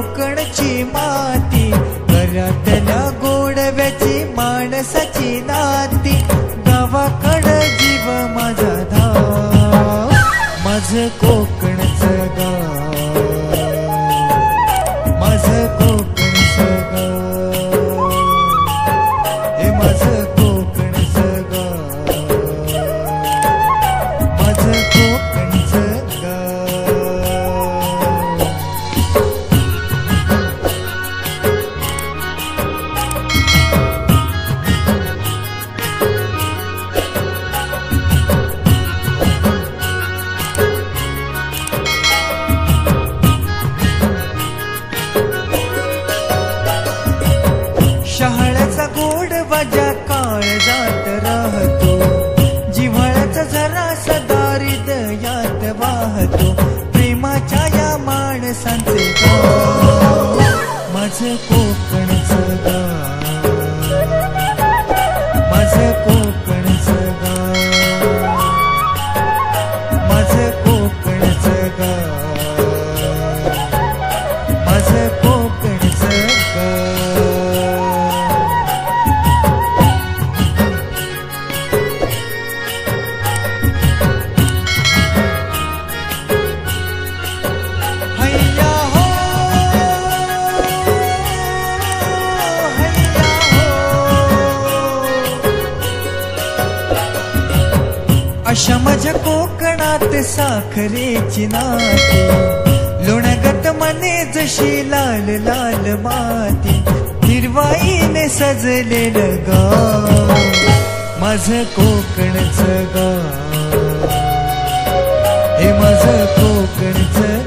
कोकणची माती, घरातल्या गोडव्याची माणसाची नाती, गावाकडं जीव माझा धाव, माझं कोकणचं गाव, माझं कोकणचं गाव, हे माझं कोकणचं गाव, माझं कोकणचं गाव. शहाळ्याचा गोड वाजा काळजात राहतो, जिव्हाळ्याचा झरा सदा हृदयात वाहतो, प्रेमाच्या या माणसांचे गाव, माझं कोकणचं गाव, माझं कोकणचं गाव, माझं कोकणचं गाव, माझं कोकणचं गाव. अशा माझ्या कोकणात साखरेची नाती, लोण्यागत मने जशी लाल लाल माती, हिरवाईने सजलेलं गाव, माझं कोकणचं गाव, हे माझं कोकणचं